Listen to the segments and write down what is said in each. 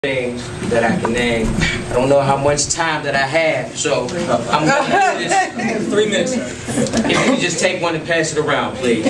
things that I can name. I don't know how much time that I have, so I'm going to do this. 3 minutes. If you just take one and pass it around, please.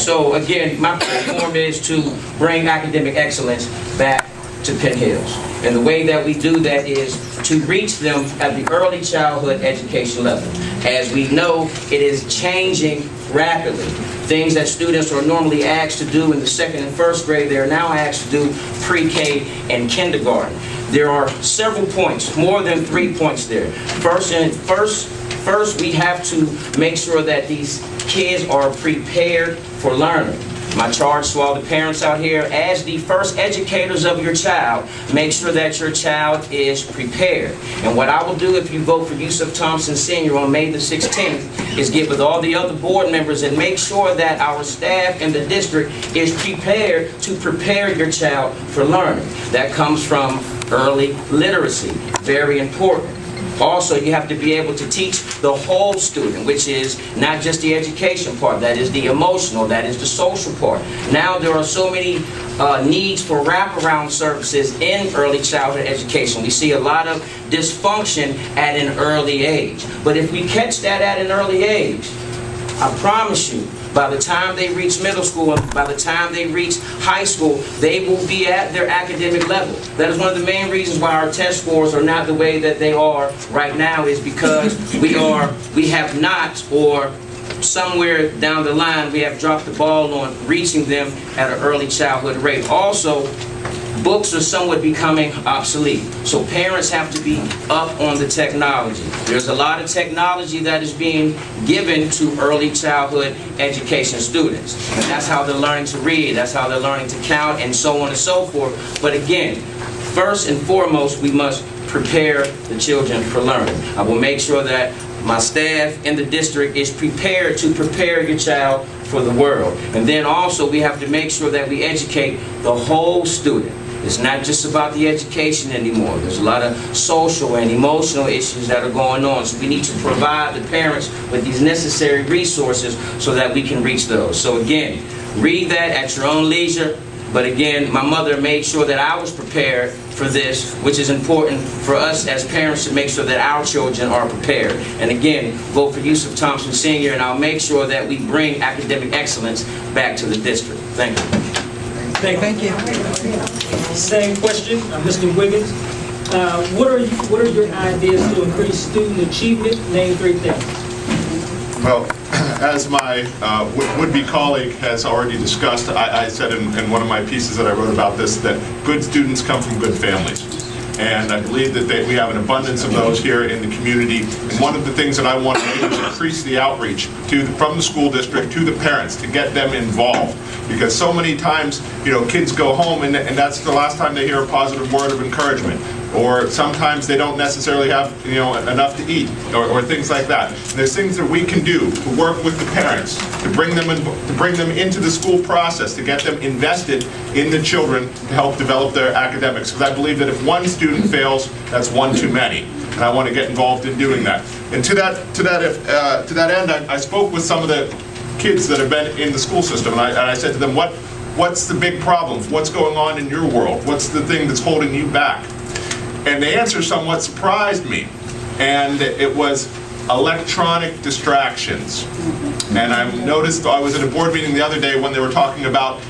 So again, my platform is to bring academic excellence back to Penn Hills. And the way that we do that is to reach them at the early childhood education level. As we know, it is changing rapidly. Things that students are normally asked to do in the second and first grade, they are now asked to do pre-K and kindergarten. There are several points, more than 3 points there. First, we have to make sure that these kids are prepared for learning. My charge to all the parents out here, as the first educators of your child, make sure that your child is prepared. And what I will do if you vote for Yusuf Thompson Sr. on May the 16th is get with all the other board members and make sure that our staff in the district is prepared to prepare your child for learning. That comes from early literacy, very important. Also, you have to be able to teach the whole student, which is not just the education part, that is the emotional, that is the social part. Now there are so many needs for wraparound services in early childhood education. We see a lot of dysfunction at an early age. But if we catch that at an early age, I promise you, by the time they reach middle school and by the time they reach high school, they will be at their academic level. That is one of the main reasons why our test scores are not the way that they are right now, is because we have not, or somewhere down the line, we have dropped the ball on reaching them at an early childhood rate. Also, books are somewhat becoming obsolete, so parents have to be up on the technology. There's a lot of technology that is being given to early childhood education students, and that's how they're learning to read, that's how they're learning to count, and so on and so forth. But again, first and foremost, we must prepare the children for learning. I will make sure that my staff in the district is prepared to prepare your child for the world. And then also we have to make sure that we educate the whole student. It's not just about the education anymore. There's a lot of social and emotional issues that are going on. So we need to provide the parents with these necessary resources so that we can reach those. So again, read that at your own leisure. But again, my mother made sure that I was prepared for this, which is important for us as parents to make sure that our children are prepared. And again, vote for Yusuf Thompson Sr. and I'll make sure that we bring academic excellence back to the district. Thank you. Thank you. Same question, Mr. Wiggins. What are your ideas to increase student achievement? Name 3 things. Well, as my would-be colleague has already discussed, I said in one of my pieces that I wrote about this that good students come from good families. And I believe that we have an abundance of those here in the community. And one of the things that I want to do is increase the outreach from the school district to the parents to get them involved. Because so many times, kids go home and that's the last time they hear a positive word of encouragement. Or sometimes they don't necessarily have enough to eat, or things like that. And there's things that we can do to work with the parents, to bring them into the school process, to get them invested in the children to help develop their academics. Because I believe that if one student fails, that's one too many. And I want to get involved in doing that. And to that end, I spoke with some of the kids that have been in the school system, and I said to them, what's the big problem? What's going on in your world? What's the thing that's holding you back? And the answer somewhat surprised me, and it was electronic distractions. And I noticed, I was at a board meeting the other day when they were talking about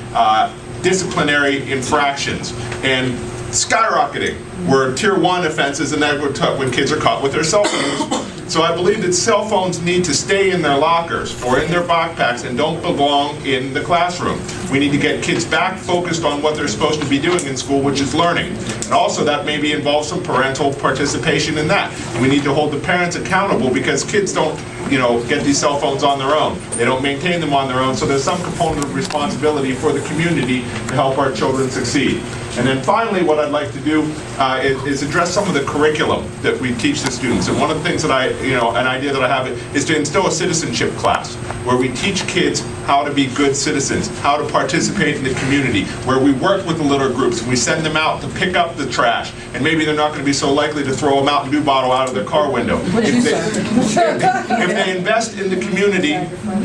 disciplinary infractions, and skyrocketing were tier 1 offenses, and that were when kids are caught with their cell phones. So I believe that cell phones need to stay in their lockers or in their backpacks and don't belong in the classroom. We need to get kids back focused on what they're supposed to be doing in school, which is learning. And also that maybe involves some parental participation in that. We need to hold the parents accountable because kids don't get these cell phones on their own. They don't maintain them on their own, so there's some component of responsibility for the community to help our children succeed. And then finally, what I'd like to do is address some of the curriculum that we teach the students. And one of the things that an idea that I have is to instill a citizenship class where we teach kids how to be good citizens, how to participate in the community, where we work with the litter groups, we send them out to pick up the trash, and maybe they're not going to be so likely to throw a Mountain Dew bottle out of their car window. If they invest in the community,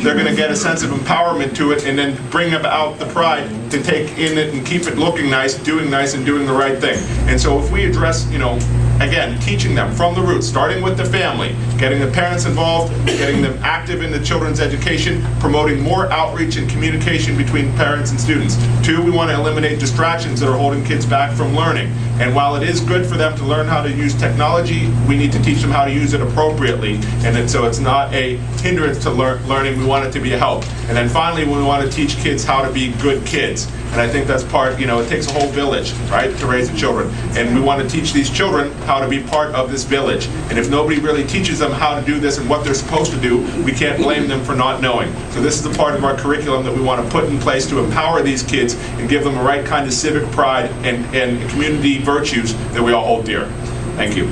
they're going to get a sense of empowerment to it and then bring about the pride to take in it and keep it looking nice, do doing nice and doing the right thing. And so if we address, again, teaching them from the roots, starting with the family, getting the parents involved, getting them active in the children's education, promoting more outreach and communication between parents and students. 2, we want to eliminate distractions that are holding kids back from learning. And while it is good for them to learn how to use technology, we need to teach them how to use it appropriately, so it's not a hindrance to learning. We want it to be a help. And then finally, we want to teach kids how to be good kids. And I think that's part, it takes a whole village, right, to raise the children. And we want to teach these children how to be part of this village. And if nobody really teaches them how to do this and what they're supposed to do, we can't blame them for not knowing. So this is the part of our curriculum that we want to put in place to empower these kids and give them the right kind of civic pride and community virtues that we all hold dear. Thank you.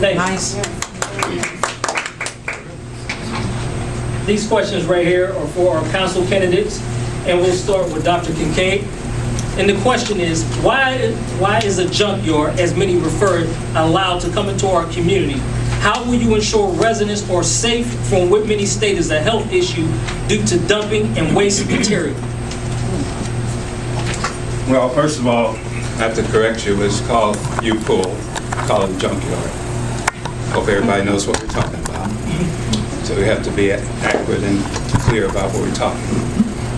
Thank you. Nice. These questions right here are for our council candidates, and we'll start with Dr. Kincaid. And the question is, why is a junkyard, as many refer it, allowed to come into our community? How will you ensure residents are safe from what many state is a health issue due to dumping and waste material? Well, first of all, I have to correct you. It's called U-Pull, call it a junkyard. Hope everybody knows what we're talking about. So we have to be accurate and clear about what we're talking about.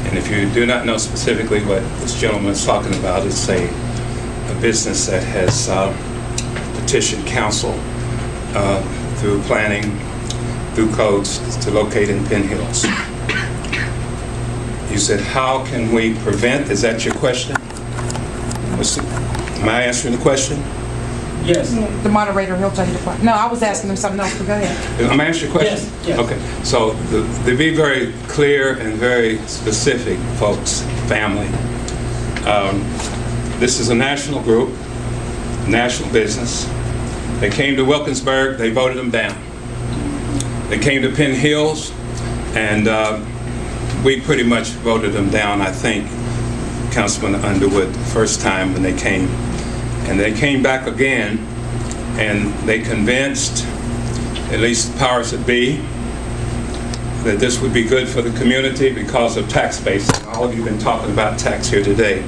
And if you do not know specifically what this gentleman is talking about, it's a business that has petitioned council through planning, through codes to locate in Penn Hills. You said, how can we prevent? Is that your question? Am I answering the question? Yes. The moderator, he'll tell you the question. No, I was asking him something else, but go ahead. I'm answering your question? Yes. Okay, so to be very clear and very specific, folks, family, this is a national group, national business. They came to Wilkinsburg, they voted them down. They came to Penn Hills, and we pretty much voted them down, I think, Councilman Underwood, the first time when they came. And they came back again, and they convinced, at least the powers that be, that this would be good for the community because of tax base. All of you have been talking about tax here today,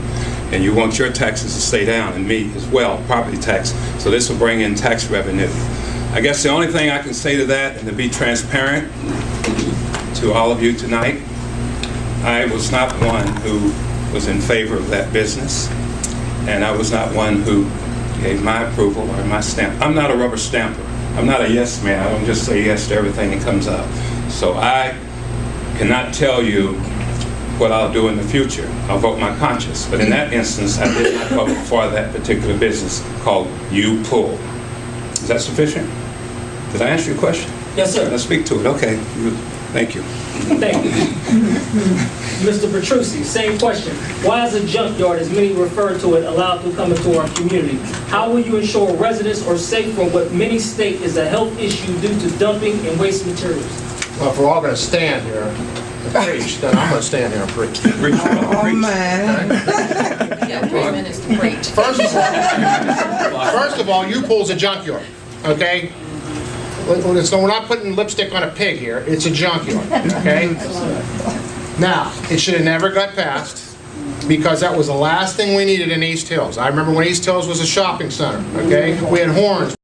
and you want your taxes to stay down, and me as well, property tax. So this will bring in tax revenue. I guess the only thing I can say to that, and to be transparent to all of you tonight, I was not one who was in favor of that business. And I was not one who gave my approval or my stamp. I'm not a rubber stamper. I'm not a yes man. I don't just say yes to everything that comes up. So I cannot tell you what I'll do in the future. I'll vote my conscience. But in that instance, I did not vote for that particular business called U-Pull. Is that sufficient? Did I answer your question? Yes, sir. Let's speak to it. Okay. Thank you. Thank you. Mr. Petrucci, same question. Why is a junkyard, as many refer to it, allowed to come into our community? How will you ensure residents are safe from what many state is a health issue due to dumping and waste materials? Well, if we're all going to stand here and preach, then I'm going to stand here and preach. Oh, man. You have 3 minutes to preach. First of all, U-Pull's a junkyard, okay? So we're not putting lipstick on a pig here. It's a junkyard, okay? Now, it should have never got passed because that was the last thing we needed in East Hills. I remember when East Hills was a shopping center, okay? We had horns.